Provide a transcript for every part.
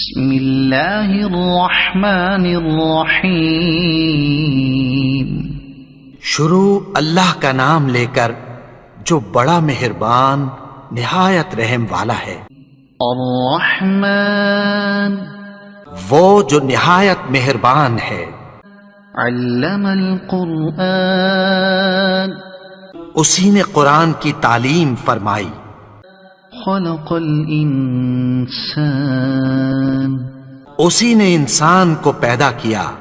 بسم اللہ الرحمن الرحیم شروع اللہ کا نام لے کر جو بڑا مہربان نہایت رحم والا ہے۔ الرحمن وہ جو نہایت مہربان ہے۔ علم القرآن اسی نے قرآن کی تعلیم فرمائی۔ خلق الانسان اسی نے انسان کو پیدا کیا۔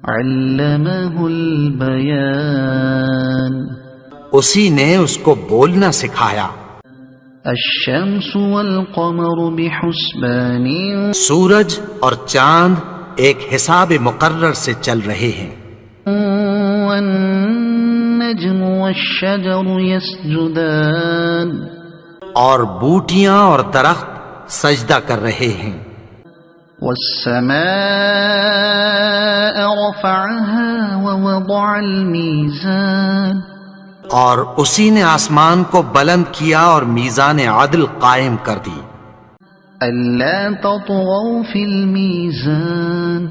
علمہ البیان اسی نے اس کو بولنا سکھایا۔ الشمس والقمر بحسبان سورج اور چاند ایک حساب مقرر سے چل رہے ہیں۔ والنجم والشجر يسجدان اور بوٹیاں اور درخت سجدہ کر رہے ہیں۔ والسماء رفعها ووضع الميزان اور اسی نے آسمان کو بلند کیا اور میزان عدل قائم کر دی۔ ألا تطغوا في الميزان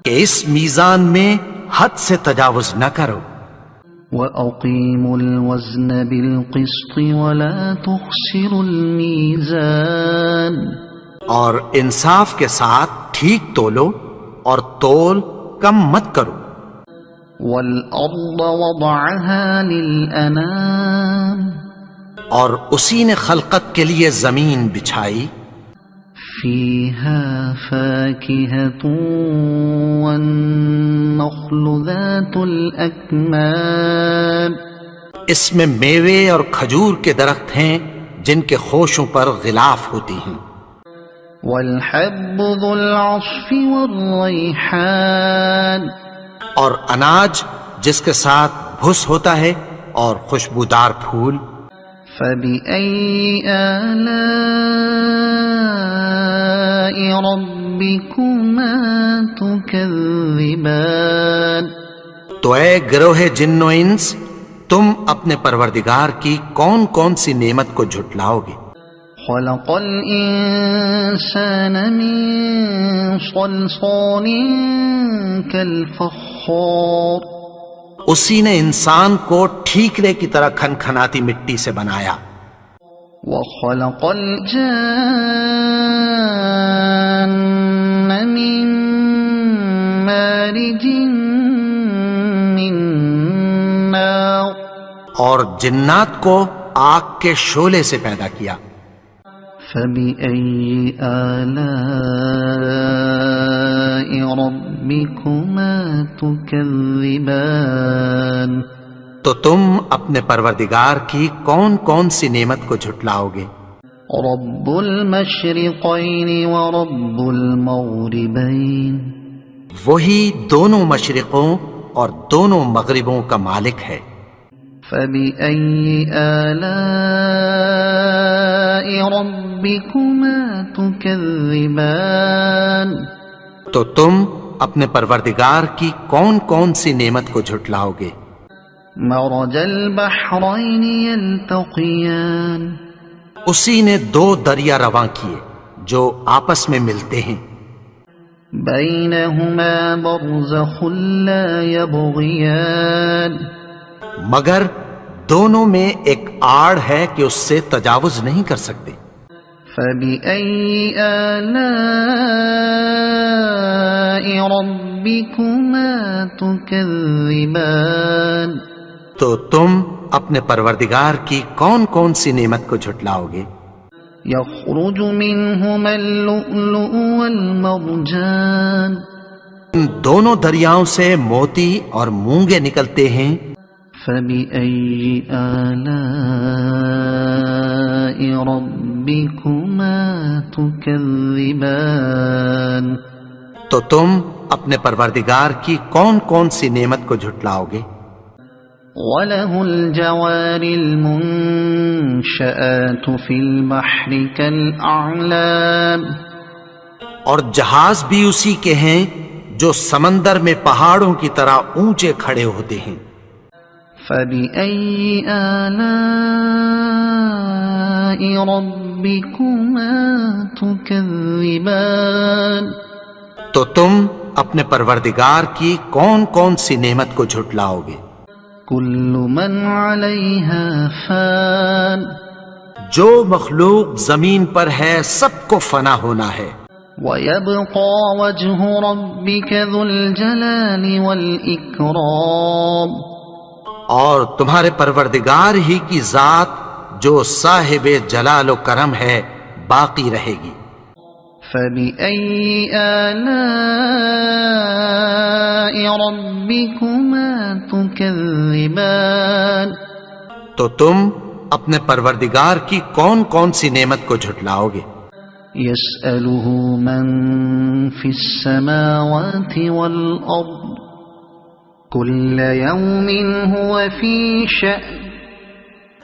کہ اس میزان میں حد سے تجاوز نہ کرو۔ وأقيموا الوزن بالقسط ولا تخسروا الميزان اور انصاف کے ساتھ ٹھیک تولو اور تول کم مت کرو۔ والأرض وضعها للأنام اور اسی نے خلقت کے لیے زمین بچھائی۔ فيها فاكهة والنخل ذات الأكمام اس میں میوے اور کھجور کے درخت ہیں جن کے خوشوں پر غلاف ہوتی ہیں۔ والحب ذو العصف والريحان اور اناج جس کے ساتھ بھس ہوتا ہے اور خوشبودار پھول۔ فبأي آلاء ربكما تكذبان تو اے گروہ جن و انس، تم اپنے پروردگار کی کون کون سی نعمت کو جھٹلاؤ گے؟ خلق الإنسان من صلصال كالفخار اسی نے انسان کو ٹھیکرے کی طرح کھنکھناتی مٹی سے بنایا۔ وخلق الجان من مارج من نار اور جنات کو آگ کے شعلے سے پیدا کیا۔ فبأي آلاء ربكما تكذبان تو تم اپنے پروردگار کی کون کون سی نعمت کو جھٹلاؤ گے؟ رب المشرقين ورب المغربين وہی دونوں مشرقوں اور دونوں مغربوں کا مالک ہے۔ فبأي آلاء ربكما تكذبان تو تم اپنے پروردگار کی کون کون سی نعمت کو جھٹلاؤ گے؟ مرج البحرين يلتقيان اسی نے دو دریا رواں کیے جو آپس میں ملتے ہیں۔ بينهما برزخ لا يبغيان مگر دونوں میں ایک آڑ ہے کہ اس سے تجاوز نہیں کر سکتے۔ فبأي آلاء ربكما تكذبان تو تم اپنے پروردگار کی کون کون سی نعمت کو جھٹلاؤ گے؟ يخرج منهما اللؤلؤ والمرجان ان دونوں دریاؤں سے موتی اور مونگے نکلتے ہیں۔ فبأي آلاء ربكما تكذبان تو تم اپنے پروردگار کی کون کون سی نعمت کو جھٹلاؤ گے؟ وَلَهُ الْجَوَارِ الْمُنشَآتُ فِي الْبَحْرِ كَالْأَعْلَامِ اور جہاز بھی اسی کے ہیں جو سمندر میں پہاڑوں کی طرح اونچے کھڑے ہوتے ہیں۔ فَبِأَيِّ آلَاءِ رَبِّكُمَا ربكما تكذبان تو تم اپنے پروردگار کی کون کون سی نعمت کو جھٹلاؤ گے؟ كل من عليها فان جو مخلوق زمین پر ہے سب کو فنا ہونا ہے، ويبقى وجه ربك ذو الجلال والإكرام اور تمہارے پروردگار ہی کی ذات جو صاحب جلال و کرم ہے باقی رہے گی۔ فبأي آلاء ربكما تكذبان تو تم اپنے پروردگار کی کون کون سی نعمت کو جھٹلاؤ گے؟ يسأله من في السماوات والأرض كل يوم هو في شأن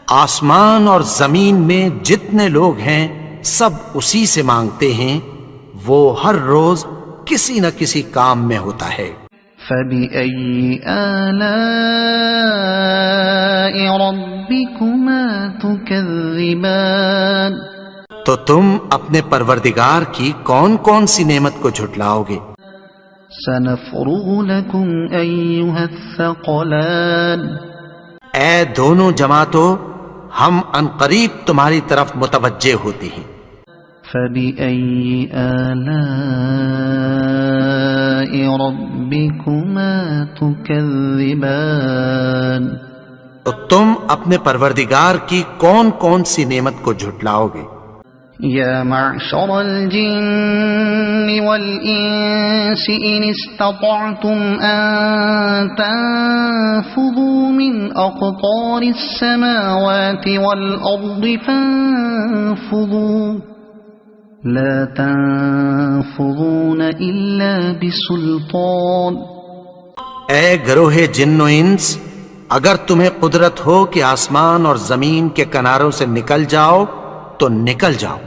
آسمان اور زمین میں جتنے لوگ ہیں سب اسی سے مانگتے ہیں، وہ ہر روز کسی نہ کسی کام میں ہوتا ہے۔ فبأي آلاء ربكما تكذبان تو تم اپنے پروردگار کی کون کون سی نعمت کو جھٹلاؤ گے؟ سنفرغ لكم أيها الثقلان اے دونوں جماعتوں، ہم عنقریب تمہاری طرف متوجہ ہوتے ہیں۔ فبأي آلاء ربكما تكذبان تو تم اپنے پروردگار کی کون کون سی نعمت کو جھٹلاؤ گے؟ يا معشر الجن والإنس إن استطعتم أن تنفذوا من أقطار السماوات والأرض فانفذوا لا تنفذون إلا بسلطان اے گروہ جن و انس، اگر تمہیں قدرت ہو کہ آسمان اور زمین کے کناروں سے نکل جاؤ تو نکل جاؤ،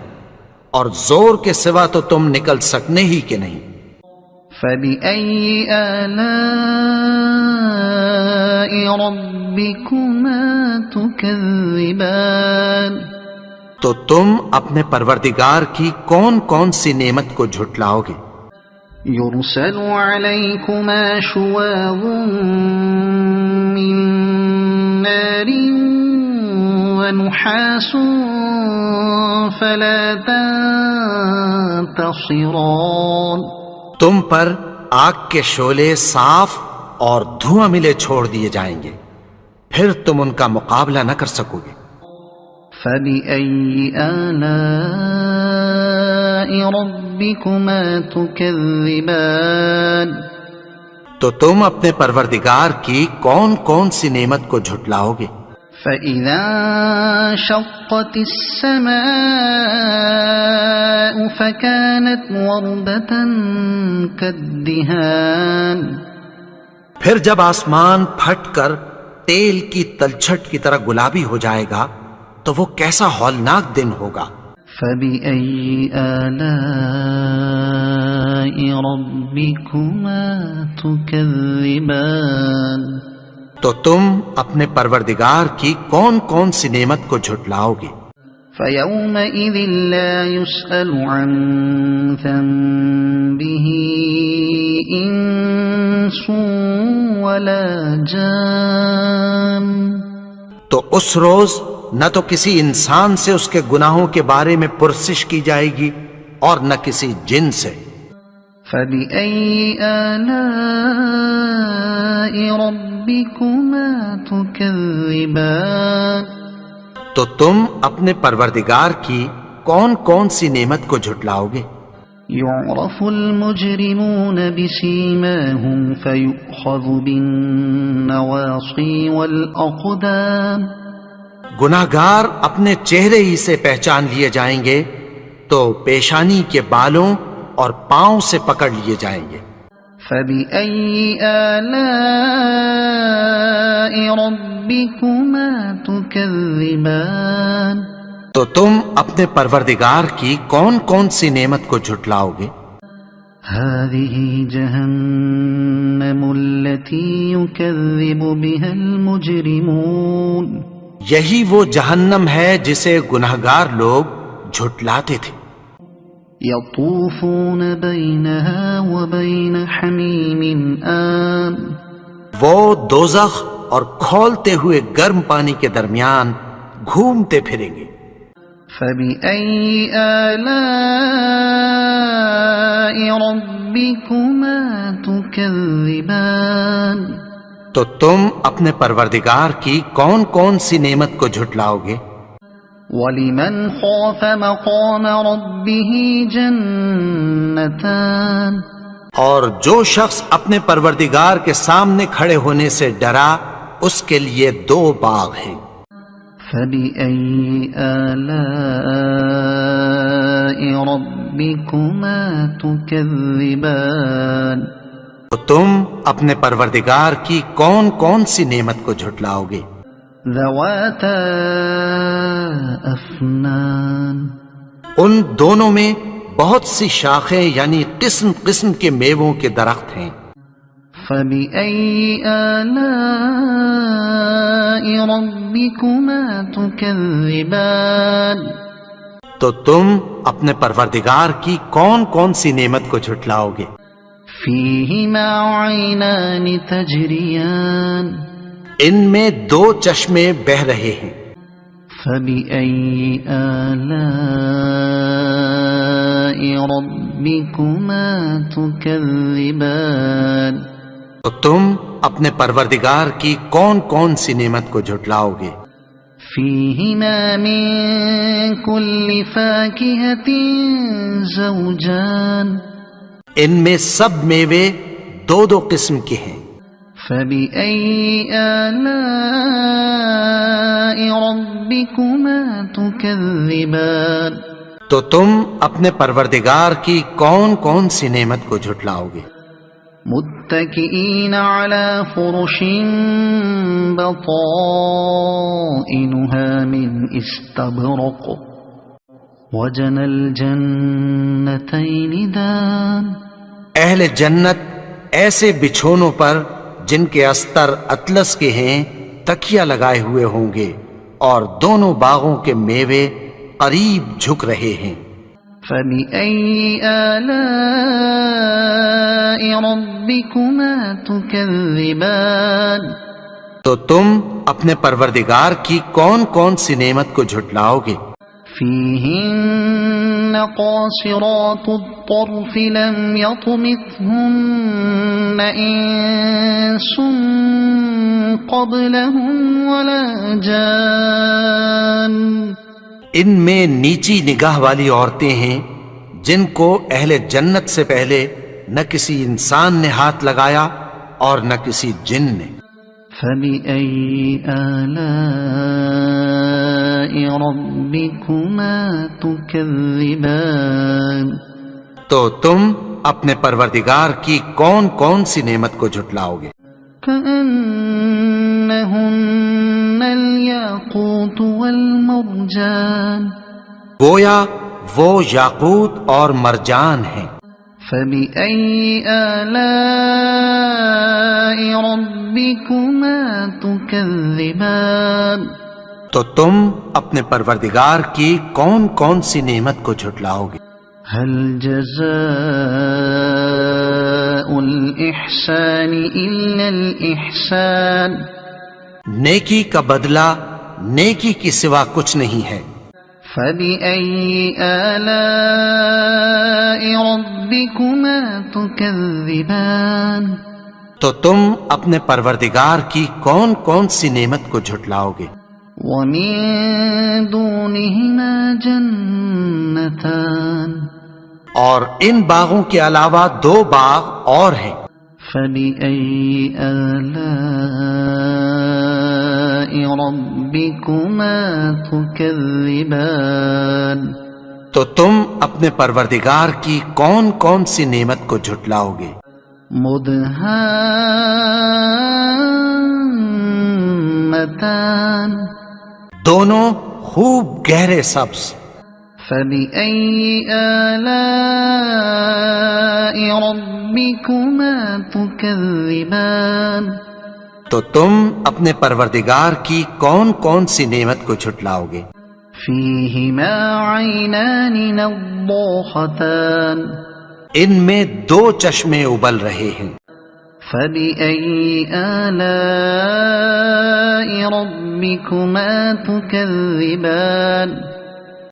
اور زور کے سوا تو تم نکل سکنے ہی کہ نہیں۔ فبأي آلاء ربكما تكذبان تو تم اپنے پروردگار کی کون کون سی نعمت کو جھٹلاؤ گے؟ يرسل عليكما شواظ من نار ونحاس فلا تنتصران تم پر آگ کے شعلے صاف اور دھواں ملے چھوڑ دیے جائیں گے، پھر تم ان کا مقابلہ نہ کر سکو گے۔ فبأي آلاء ربكما تكذبان تو تم اپنے پروردگار کی کون کون سی نعمت کو جھٹلاؤ گے؟ فإذا انشقت السماء فكانت وردة كالدهان پھر جب آسمان پھٹ کر تیل کی تلچھٹ کی طرح گلابی ہو جائے گا تو وہ کیسا ہولناک دن ہوگا۔ فبأي آلاء ربكما تكذبان تو تم اپنے پروردگار کی کون کون سی نعمت کو جھٹلاؤ گے؟ فيومئذ لا يسأل عن ذنبه إنس ولا جان تو اس روز نہ تو کسی انسان سے اس کے گناہوں کے بارے میں پرسش کی جائے گی اور نہ کسی جن سے۔ فبأي آلاء ربكما تكذبان تو تم اپنے پروردگار کی کون کون سی نعمت کو جھٹلاؤ گے؟ يعرف المجرمون بسيماهم فيؤخذ بالنواصي والأقدام گناہگار اپنے چہرے ہی سے پہچان لیے جائیں گے تو پیشانی کے بالوں اور پاؤں سے پکڑ لیے جائیں گے۔ فبأي آلاء ربكما تكذبان تو تم اپنے پروردگار کی کون کون سی نعمت کو جھٹلاؤ گے؟ هذه جهنم التي يكذب بها المجرمون یہی وہ جہنم ہے جسے گناہگار لوگ جھٹلاتے تھے۔ يطوفون بينها وبين حميم آن وہ دوزخ اور کھولتے ہوئے گرم پانی کے درمیان گھومتے پھریں گے۔ فبأي آلاء ربكما تكذبان تو تم اپنے پروردگار کی کون کون سی نعمت کو جھٹلاؤ گے؟ وَلِمَنْ خَافَ مَقَامَ رَبِّهِ جَنَّتَانِ اور جو شخص اپنے پروردگار کے سامنے کھڑے ہونے سے ڈرا اس کے لیے 2 باغ ہیں۔ فَبِأَيِّ آلَاءِ رَبِّكُمَا تُكَذِّبَانِ تو تم اپنے پروردگار کی کون کون سی نعمت کو جھٹلاؤ گے؟ ذَوَاتَا أَفْنَانٍ ان دونوں میں بہت سی شاخیں یعنی قسم قسم کے میووں کے درخت ہیں۔ فَبِأَيِّ آلَاءِ رَبِّكُمَا تُكَذِّبَانِ تو تم اپنے پروردگار کی کون کون سی نعمت کو جھٹلاؤ گے؟ فِيهِمَا عَيْنَانِ تَجْرِيَانِ ان میں 2 چشمے بہہ رہے ہیں۔ فَبِأَيِّ آلَاءِ رَبِّكُمَا تُكَذِّبَانِ تو تم اپنے پروردگار کی کون کون سی نعمت کو جھٹلاؤ گے؟ فِيهِمَا مِن كُلِّ فَاكِهَةٍ زَوْجَانِ ان میں سب میوے 2 قسم کے ہیں۔ فَبِأَيِّ آلَاءِ رَبِّكُمَا تُكَذِّبَانِ تو تم اپنے پروردگار کی کون کون سی نعمت کو جھٹلاؤ گے؟ متكئين على فرش بطائنها من استبرق وجنى الجنتين دان اہل جنت ایسے بچھونوں پر جن کے استر اطلس کے ہیں تکیہ لگائے ہوئے ہوں گے اور دونوں باغوں کے میوے قریب جھک رہے ہیں۔ فَبِأَيِّ آلَاءِ رَبِّكُمَا تُكَذِّبَانِ تو تم اپنے پروردگار کی کون کون سی نعمت کو جھٹلاؤ گے؟ فِيهِنَّ قَاصِرَاتُ الطَّرْفِ لَمْ يَطْمِثْهُنَّ إِنسٌ قَبْلَهُمْ وَلَا جَانٌّ ان میں نیچی نگاہ والی عورتیں ہیں جن کو اہل جنت سے پہلے نہ کسی انسان نے ہاتھ لگایا اور نہ کسی جن نے۔ فَبِأَيِّ آلَاءِ رَبِّكُمَا تُكَذِّبَانِ تو تم اپنے پروردگار کی کون کون سی نعمت کو جھٹلاؤ گے؟ كَأَنَّهُنَّ الْيَاقُوتُ وَالْمَرْجَانُ گویا وہ یاقوت اور مرجان ہیں۔ فَبِأَيِّ آلَاءِ رَبِّكُمَا تُكَذِّبَانِ تو تم اپنے پروردگار کی کون کون سی نعمت کو جھٹلاؤ گے؟ هَلْ جَزَاءُ الْإِحْسَانِ إِلَّا الْإِحْسَانُ نیکی کا بدلہ نیکی کی سوا کچھ نہیں ہے۔ فَبِأَيِّ آلَاءِ رَبِّكُمَا تُكَذِّبَانِ تو تم اپنے پروردگار کی کون کون سی نعمت کو جھٹلاؤ گے؟ وَمِن دُونِهِمَا جَنَّتَانِ اور ان باغوں کے علاوہ 2 باغ اور ہیں۔ فَبِأَيِّ آلَاءِ رَبِّكُمَا تُكَذِّبَانِ تو تم اپنے پروردگار کی کون کون سی نعمت کو جھٹلاؤ گے؟ مُدْهَامَّتَانِ دونوں خوب گہرے سبز۔ فَبِأَيِّ آلَاءِ رَبِّكُمَا تُكَذِّبَانِ تو تم اپنے پروردگار کی کون کون سی نعمت کو جھٹلاؤ گے؟ فيهما عينان نضاختان ان میں دو چشمے ابل رہے ہیں. فبأي آلاء ربكما تكذبان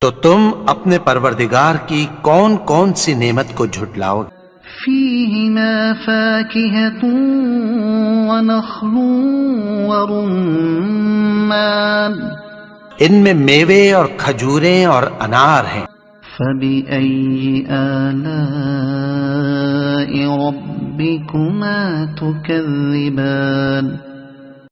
تو تم اپنے پروردگار کی کون کون سی نعمت کو جھٹلاؤ گے؟ فيهما فاكهة ونخل ورمان ان میں میوے اور کھجوریں اور انار ہیں. فبأي آلاء ربكما تكذبان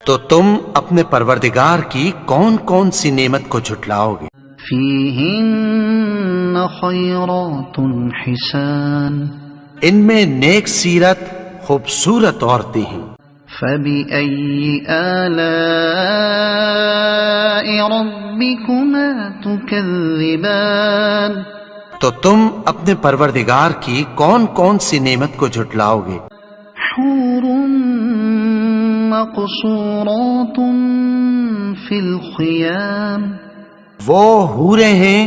تو تم اپنے پروردگار کی کون کون سی نعمت کو جھٹلاؤ گے؟ فيهن خيرات حسان ان میں نیک سیرت خوبصورت عورتیں ہیں. فبأي آلاء ربكما تكذبان تو تم اپنے پروردگار کی کون کون سی نعمت کو جھٹلاؤ گے؟ حور مقصورات في الخيام وہ حوریں ہیں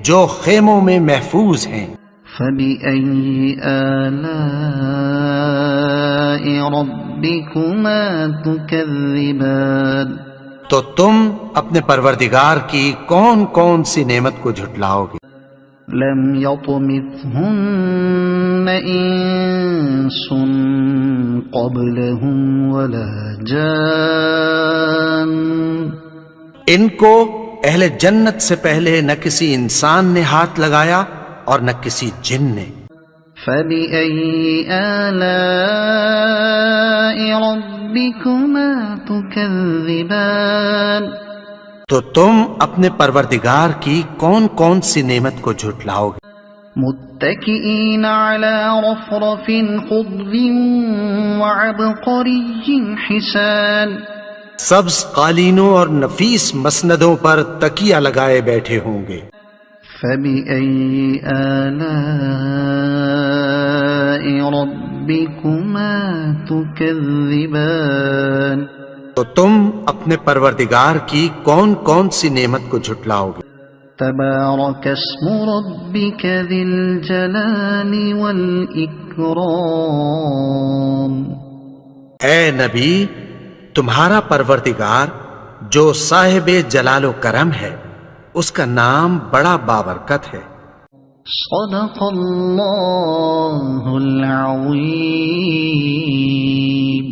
جو خیموں میں محفوظ ہیں. فبأي آلاء ربكما تكذبان تو تم اپنے پروردگار کی کون کون سی نعمت کو جھٹلاؤ گے؟ لم يطمثهن انس قبلهم ولا جان ان کو اہل جنت سے پہلے نہ کسی انسان نے ہاتھ لگایا اور نہ کسی جن نے. فبأي آلاء ربكما تكذبان تو تم اپنے پروردگار کی کون کون سی نعمت کو جھٹلاؤ گے؟ متكئين على رفرف خضر وعبقري حسان سبز قالینوں اور نفیس مسندوں پر تکیہ لگائے بیٹھے ہوں گے. فبأي آلاء ربكما تكذبان تو تم اپنے پروردگار کی کون کون سی نعمت کو جھٹلاؤ گے؟ تبارك اسم ربك ذي الجلال والإكرام اے نبی، تمہارا پروردگار جو صاحب جلال و کرم ہے اس کا نام بڑا بابرکت ہے. صدق اللہ العظیم.